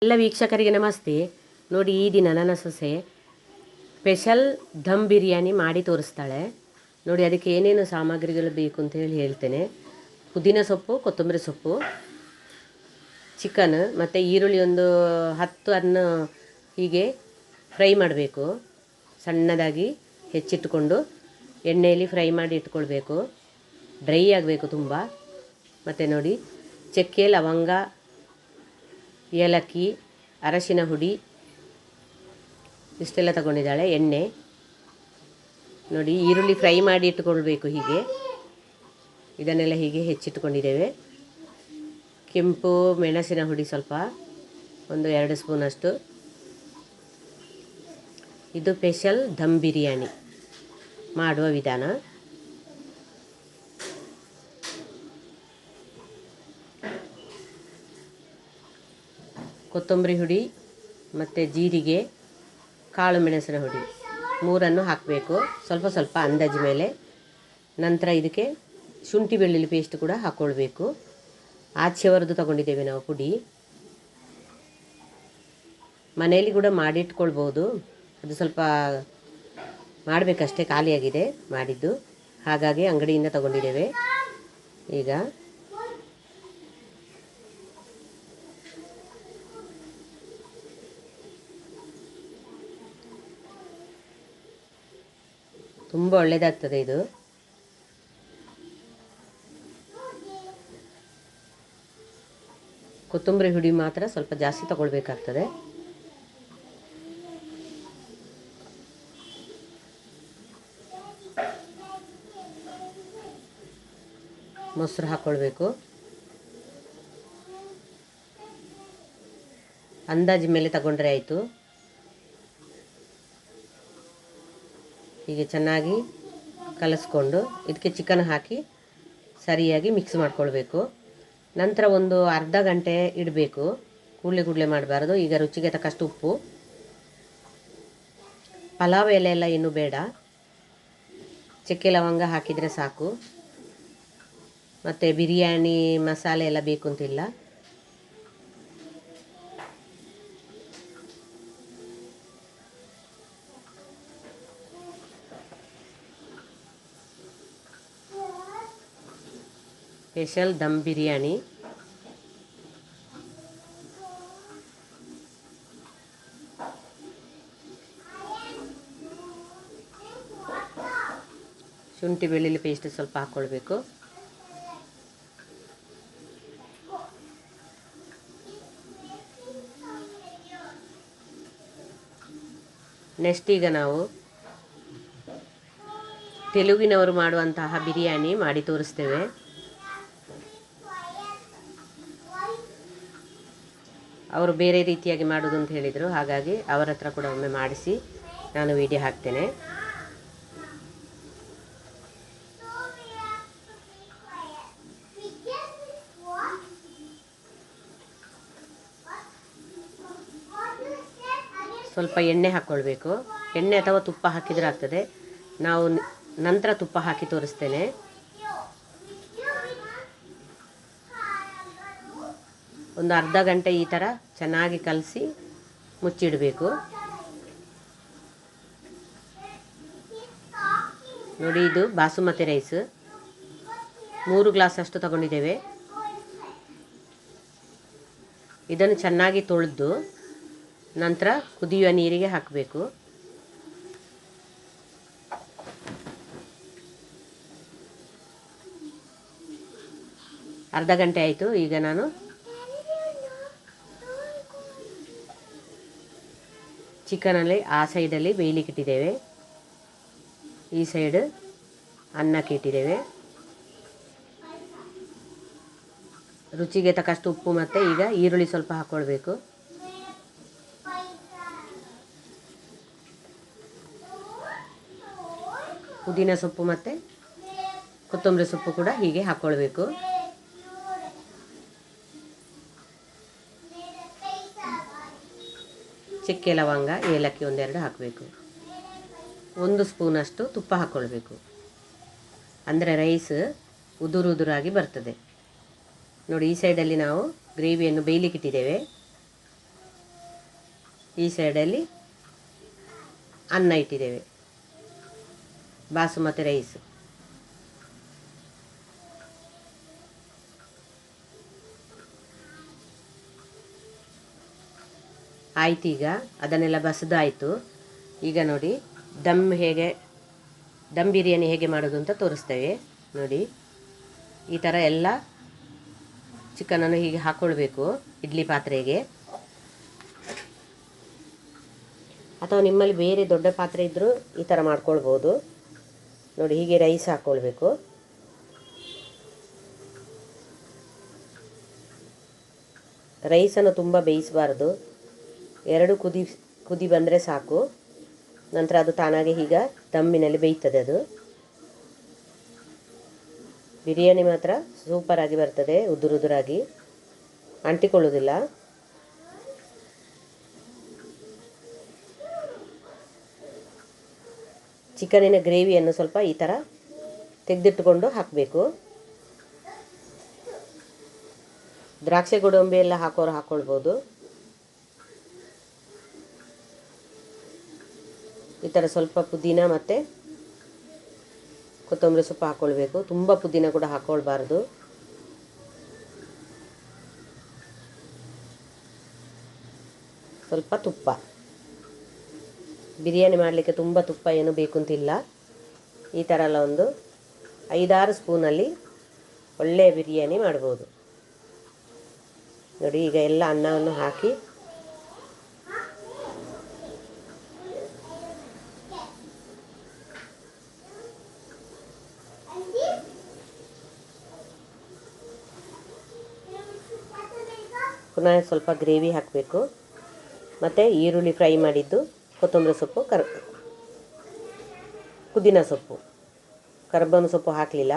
ಎಲ್ಲ ವೀಕ್ಷಕರಿಗೆ ನಮಸ್ತೆ. ನೋಡಿ, ಈ ದಿನ ನನ್ನ ಸೊಸೆ ಸ್ಪೆಷಲ್ ದಮ್ ಬಿರಿಯಾನಿ ಮಾಡಿ ತೋರಿಸ್ತಾಳೆ. ನೋಡಿ, ಅದಕ್ಕೆ ಏನೇನು ಸಾಮಗ್ರಿಗಳು ಬೇಕು ಅಂತ ಹೇಳ್ತೇನೆ. ಪುದೀನ ಸೊಪ್ಪು, ಕೊತ್ತಂಬರಿ ಸೊಪ್ಪು, ಚಿಕನ್ ಮತ್ತು ಈರುಳ್ಳಿ ಒಂದು 10 ಅನ್ನು ಹೀಗೆ ಫ್ರೈ ಮಾಡಬೇಕು. ಸಣ್ಣದಾಗಿ ಹೆಚ್ಚಿಟ್ಟುಕೊಂಡು ಎಣ್ಣೆಯಲ್ಲಿ ಫ್ರೈ ಮಾಡಿ ಇಟ್ಕೊಳ್ಬೇಕು. ಡ್ರೈ ಆಗಬೇಕು ತುಂಬ. ಮತ್ತು ನೋಡಿ, ಚಕ್ಕೆ, ಲವಂಗ, ಏಲಕ್ಕಿ, ಅರಶಿನ ಹುಡಿ ಇಷ್ಟೆಲ್ಲ ತಗೊಂಡಿದ್ದಾಳೆ. ಎಣ್ಣೆ ನೋಡಿ, ಈರುಳ್ಳಿ ಫ್ರೈ ಮಾಡಿ ಇಟ್ಕೊಳ್ಬೇಕು. ಹೀಗೆ ಇದನ್ನೆಲ್ಲ ಹೀಗೆ ಹೆಚ್ಚಿಟ್ಕೊಂಡಿದ್ದೇವೆ. ಕೆಂಪು ಮೆಣಸಿನ ಹುಡಿ ಸ್ವಲ್ಪ, ಒಂದು 2 ಸ್ಪೂನಷ್ಟು. ಇದು ಸ್ಪೆಷಲ್ ದಮ್ ಬಿರಿಯಾನಿ ಮಾಡುವ ವಿಧಾನ. ಕೊತ್ತಂಬರಿ ಹುಡಿ ಮತ್ತು ಜೀರಿಗೆ, ಕಾಳು ಮೆಣಸಿನ ಹುಡಿ 3 ಹಾಕಬೇಕು, ಸ್ವಲ್ಪ ಸ್ವಲ್ಪ ಅಂದಾಜು ಮೇಲೆ. ನಂತರ ಇದಕ್ಕೆ ಶುಂಠಿ ಬೆಳ್ಳುಳ್ಳಿ ಪೇಸ್ಟ್ ಕೂಡ ಹಾಕ್ಕೊಳ್ಬೇಕು. ಆಚೆವರೆದು ತಗೊಂಡಿದ್ದೇವೆ ನಾವು ಪುಡಿ. ಮನೆಯಲ್ಲಿ ಕೂಡ ಮಾಡಿಟ್ಕೊಳ್ಬೋದು. ಅದು ಸ್ವಲ್ಪ ಮಾಡಬೇಕಷ್ಟೇ, ಖಾಲಿಯಾಗಿದೆ ಮಾಡಿದ್ದು, ಹಾಗಾಗಿ ಅಂಗಡಿಯಿಂದ ತಗೊಂಡಿದ್ದೇವೆ. ಈಗ ತುಂಬ ಒಳ್ಳೆಯದಾಗ್ತದೆ ಇದು. ಕೊತ್ತಂಬರಿ ಹುಡಿ ಮಾತ್ರ ಸ್ವಲ್ಪ ಜಾಸ್ತಿ ತಗೊಳ್ಬೇಕಾಗ್ತದೆ. ಮೊಸರು ಹಾಕ್ಕೊಳ್ಬೇಕು. ಅಂದಾಜು ಮೇಲೆ ತಗೊಂಡ್ರೆ ಆಯಿತು. ಹೀಗೆ ಚೆನ್ನಾಗಿ ಕಲಸ್ಕೊಂಡು ಇದಕ್ಕೆ ಚಿಕನ್ ಹಾಕಿ ಸರಿಯಾಗಿ ಮಿಕ್ಸ್ ಮಾಡ್ಕೊಳ್ಬೇಕು. ನಂತರ ಒಂದು ಅರ್ಧ ಗಂಟೆ ಇಡಬೇಕು. ಕೂಡಲೇ ಮಾಡಬಾರ್ದು. ಈಗ ರುಚಿಗೆ ತಕ್ಕಷ್ಟು ಉಪ್ಪು. ಪಲಾವ್ ಎಲೆ ಎಲ್ಲ ಇನ್ನೂ ಬೇಡ, ಚಕ್ಕೆ ಲವಂಗ ಹಾಕಿದರೆ ಸಾಕು. ಮತ್ತು ಬಿರಿಯಾನಿ ಮಸಾಲೆ ಎಲ್ಲ ಬೇಕು ಅಂತಿಲ್ಲ. ಸ್ಪೆಷಲ್ ದಮ್ ಬಿರಿಯಾನಿ. ಶುಂಠಿ ಬೆಳ್ಳುಳ್ಳಿ ಪೇಸ್ಟ್ ಸ್ವಲ್ಪ ಹಾಕ್ಕೊಳ್ಬೇಕು. ನೆಕ್ಸ್ಟ್ ಈಗ ನಾವು ತೆಲುಗಿನವರು ಮಾಡುವಂತಹ ಬಿರಿಯಾನಿ ಮಾಡಿ ತೋರಿಸ್ತೇವೆ. ಅವರು ಬೇರೆ ರೀತಿಯಾಗಿ ಮಾಡೋದು ಅಂತ ಹೇಳಿದರು, ಹಾಗಾಗಿ ಅವರ ಹತ್ರ ಕೂಡ ಒಮ್ಮೆ ಮಾಡಿಸಿ ನಾನು ವಿಡಿಯೋ ಹಾಕ್ತೇನೆ. ಸ್ವಲ್ಪ ಎಣ್ಣೆ ಹಾಕ್ಕೊಳ್ಬೇಕು. ಎಣ್ಣೆ ಅಥವಾ ತುಪ್ಪ ಹಾಕಿದರೆ ಆಗ್ತದೆ. ನಾವು ನಂತರ ತುಪ್ಪ ಹಾಕಿ ತೋರಿಸ್ತೇನೆ. ಒಂದು ಅರ್ಧ ಗಂಟೆ ಈ ಥರ ಚೆನ್ನಾಗಿ ಕಲಸಿ ಮುಚ್ಚಿಡಬೇಕು. ನೋಡಿ, ಇದು ಬಾಸುಮತಿ ರೈಸ್ 3 ಗ್ಲಾಸ್ ಅಷ್ಟು ತಗೊಂಡಿದ್ದೇವೆ. ಇದನ್ನು ಚೆನ್ನಾಗಿ ತೊಳೆದು ನಂತರ ಕುದಿಯುವ ನೀರಿಗೆ ಹಾಕಬೇಕು. ಅರ್ಧ ಗಂಟೆ ಆಯಿತು. ಈಗ ನಾನು ಚಿಕನಲ್ಲಿ ಆ ಸೈಡಲ್ಲಿ ಬೇಯಲಿಕ್ಕೆ ಇಟ್ಟಿದ್ದೇವೆ, ಈ ಸೈಡ್ ಅನ್ನಕ್ಕೆ ಇಟ್ಟಿದ್ದೇವೆ. ರುಚಿಗೆ ತಕ್ಕಷ್ಟು ಉಪ್ಪು ಮತ್ತು ಈಗ ಈರುಳ್ಳಿ ಸ್ವಲ್ಪ ಹಾಕ್ಕೊಳ್ಬೇಕು. ಪುದೀನ ಸೊಪ್ಪು ಮತ್ತು ಕೊತ್ತಂಬರಿ ಸೊಪ್ಪು ಕೂಡ ಹೀಗೆ ಹಾಕ್ಕೊಳ್ಬೇಕು. ಚಕ್ಕೆ ಲವಂಗ ಏಲಕ್ಕಿ 1-2 ಹಾಕಬೇಕು. 1 ಸ್ಪೂನಷ್ಟು ತುಪ್ಪ ಹಾಕ್ಕೊಳ್ಬೇಕು. ಅಂದರೆ ರೈಸ್ ಉದುರಾಗಿ ಬರ್ತದೆ. ನೋಡಿ, ಈ ಸೈಡಲ್ಲಿ ನಾವು ಗ್ರೇವಿಯನ್ನು ಬೇಯಲಿಕ್ಕೆ ಇಟ್ಟಿದ್ದೇವೆ. ಈ ಸೈಡಲ್ಲಿ ಅನ್ನ ಇಟ್ಟಿದ್ದೇವೆ, ಬಾಸುಮತಿ ರೈಸ್. ಆಯ್ತು, ಈಗ ಅದನ್ನೆಲ್ಲ ಬಸಿದಾಯಿತು. ಈಗ ನೋಡಿ ದಮ್ ಬಿರಿಯಾನಿ ಹೇಗೆ ಮಾಡೋದು ಅಂತ ತೋರಿಸ್ತೇವೆ. ನೋಡಿ, ಈ ಥರ ಎಲ್ಲ ಚಿಕನನ್ನು ಹೀಗೆ ಹಾಕ್ಕೊಳ್ಬೇಕು ಇಡ್ಲಿ ಪಾತ್ರೆಗೆ, ಅಥವಾ ನಿಮ್ಮಲ್ಲಿ ಬೇರೆ ದೊಡ್ಡ ಪಾತ್ರೆ ಇದ್ದರೂ ಈ ಥರ ಮಾಡ್ಕೊಳ್ಬೋದು. ನೋಡಿ, ಹೀಗೆ ರೈಸ್ ಹಾಕ್ಕೊಳ್ಬೇಕು. ರೈಸನ್ನು ತುಂಬ ಬೇಯಿಸಬಾರ್ದು, 2 ಕುದಿ ಬಂದರೆ ಸಾಕು. ನಂತರ ಅದು ತಾನಾಗೆ ಈಗ ದಮ್ಮಿನಲ್ಲಿ ಬೇಯ್ತದೆ. ಅದು ಬಿರಿಯಾನಿ ಮಾತ್ರ ಸೂಪರಾಗಿ ಬರ್ತದೆ, ಉದುರಾಗಿ ಅಂಟಿಕೊಳ್ಳೋದಿಲ್ಲ. ಚಿಕನಿನ ಗ್ರೇವಿಯನ್ನು ಸ್ವಲ್ಪ ಈ ಥರ ತೆಗೆದಿಟ್ಟುಕೊಂಡು ಹಾಕಬೇಕು. ದ್ರಾಕ್ಷಿ ಗೋಡಂಬಿ ಎಲ್ಲ ಹಾಕೋರು ಹಾಕ್ಕೊಳ್ಬೋದು. ಈ ಥರ ಸ್ವಲ್ಪ ಪುದೀನ ಮತ್ತು ಕೊತ್ತಂಬರಿ ಸೊಪ್ಪು ಹಾಕ್ಕೊಳ್ಬೇಕು. ತುಂಬ ಪುದೀನ ಕೂಡ ಹಾಕ್ಕೊಳ್ಬಾರ್ದು. ಸ್ವಲ್ಪ ತುಪ್ಪ, ಬಿರಿಯಾನಿ ಮಾಡಲಿಕ್ಕೆ ತುಂಬ ತುಪ್ಪ ಏನು ಬೇಕು ಅಂತಿಲ್ಲ. ಈ ಥರ ಎಲ್ಲ ಒಂದು 5-6 ಸ್ಪೂನಲ್ಲಿ ಒಳ್ಳೆಯ ಬಿರಿಯಾನಿ ಮಾಡ್ಬೋದು. ನೋಡಿ, ಈಗ ಎಲ್ಲ ಅನ್ನವನ್ನು ಹಾಕಿ ಪುನಃ ಸ್ವಲ್ಪ ಗ್ರೇವಿ ಹಾಕಬೇಕು. ಮತ್ತು ಈರುಳ್ಳಿ ಫ್ರೈ ಮಾಡಿದ್ದು, ಕೊತ್ತಂಬರಿ ಸೊಪ್ಪು, ಪುದೀನ ಸೊಪ್ಪು, ಕರಿಬೇವಿನ ಸೊಪ್ಪು ಹಾಕಲಿಲ್ಲ.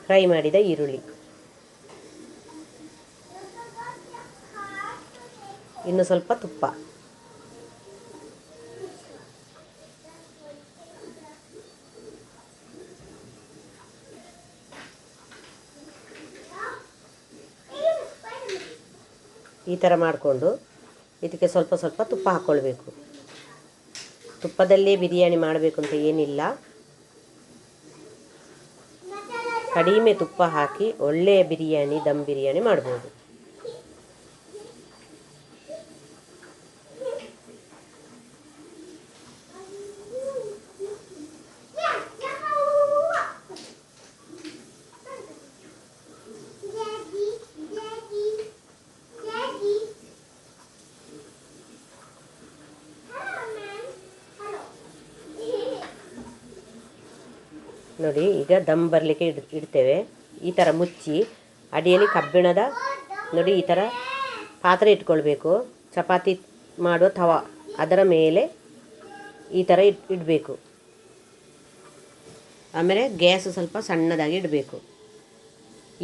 ಫ್ರೈ ಮಾಡಿದ ಈರುಳ್ಳಿ, ಇನ್ನು ಸ್ವಲ್ಪ ತುಪ್ಪ, ಈ ಥರ ಮಾಡಿಕೊಂಡು ಇದಕ್ಕೆ ಸ್ವಲ್ಪ ಸ್ವಲ್ಪ ತುಪ್ಪ ಹಾಕ್ಕೊಳ್ಬೇಕು. ತುಪ್ಪದಲ್ಲೇ ಬಿರಿಯಾನಿ ಮಾಡಬೇಕು ಅಂತ ಏನಿಲ್ಲ, ಕಡಿಮೆ ತುಪ್ಪ ಹಾಕಿ ಒಳ್ಳೆಯ ಬಿರಿಯಾನಿ, ದಮ್ ಬಿರಿಯಾನಿ ಮಾಡ್ಬೋದು. ನೋಡಿ, ಈಗ ದಮ್ ಬರಲಿಕ್ಕೆ ಇಡ್ತೇವೆ. ಈ ಥರ ಮುಚ್ಚಿ ಅಡಿಯಲ್ಲಿ ಕಬ್ಬಿಣದ ನೋಡಿ ಈ ಥರ ಪಾತ್ರೆ ಇಟ್ಕೊಳ್ಬೇಕು. ಚಪಾತಿ ಮಾಡೋ ತವಾ ಅದರ ಮೇಲೆ ಈ ಥರ ಇಡಬೇಕು. ಆಮೇಲೆ ಗ್ಯಾಸ್ ಸ್ವಲ್ಪ ಸಣ್ಣದಾಗಿ ಇಡಬೇಕು.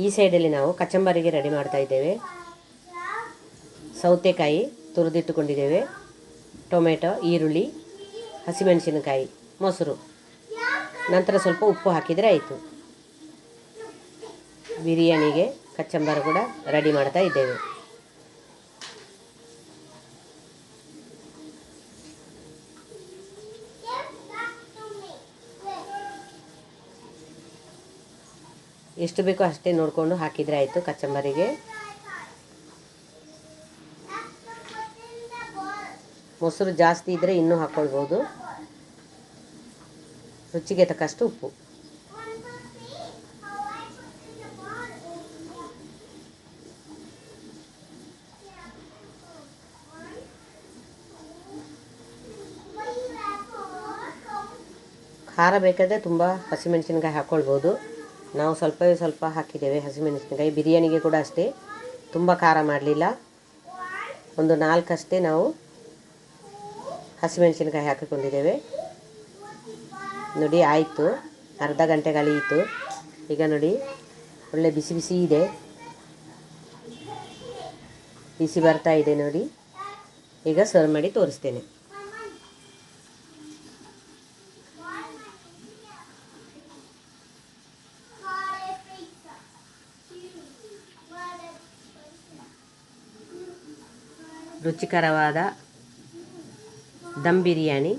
ಈ ಸೈಡಲ್ಲಿ ನಾವು ಕಚಂಬರಿಗೆ ರೆಡಿ ಮಾಡ್ತಾ ಇದ್ದೇವೆ. ಸೌತೆಕಾಯಿ ತುರಿದಿಟ್ಟುಕೊಂಡಿದ್ದೇವೆ, ಟೊಮೆಟೊ, ಈರುಳ್ಳಿ, ಹಸಿಮೆಣಸಿನಕಾಯಿ, ಮೊಸರು, ನಂತರ ಸ್ವಲ್ಪ ಉಪ್ಪು ಹಾಕಿದರೆ ಆಯಿತು. ಬಿರಿಯಾನಿಗೆ ಕಚ್ಚಂಬರ ಕೂಡ ರೆಡಿ ಮಾಡ್ತಾ ಇದ್ದೇವೆ. ಎಷ್ಟು ಬೇಕೋ ಅಷ್ಟೇ ನೋಡಿಕೊಂಡು ಹಾಕಿದರೆ ಆಯಿತು ಕಚ್ಚಂಬರಿಗೆ. ಮೊಸರು ಜಾಸ್ತಿ ಇದ್ದರೆ ಇನ್ನೂ ಹಾಕ್ಕೊಳ್ಬೋದು. ರುಚಿಗೆ ತಕ್ಕಷ್ಟು ಉಪ್ಪು. ಖಾರ ಬೇಕಾದರೆ ತುಂಬ ಹಸಿಮೆಣಸಿನಕಾಯಿ ಹಾಕ್ಕೊಳ್ಬೋದು. ನಾವು ಸ್ವಲ್ಪ ಹಾಕಿದ್ದೇವೆ ಹಸಿಮೆಣಸಿನಕಾಯಿ. ಬಿರಿಯಾನಿಗೆ ಕೂಡ ಅಷ್ಟೇ, ತುಂಬ ಖಾರ ಮಾಡಲಿಲ್ಲ. ಒಂದು 4 ಅಷ್ಟೇ ನಾವು ಹಸಿಮೆಣಸಿನಕಾಯಿ ಹಾಕಿಕೊಂಡಿದ್ದೇವೆ. ನೋಡಿ, ಆಯಿತು, ಅರ್ಧ ಗಂಟೆ ಕಳೆಯಿತು. ಈಗ ನೋಡಿ, ಒಳ್ಳೆ ಬಿಸಿ ಬಿಸಿ ಇದೆ, ಬಿಸಿ ಬರ್ತಾ ಇದೆ ನೋಡಿ. ಈಗ ಸರ್ವ್ ಮಾಡಿ ತೋರಿಸ್ತೇನೆ. ರುಚಿಕರವಾದ ದಮ್ ಬಿರಿಯಾನಿ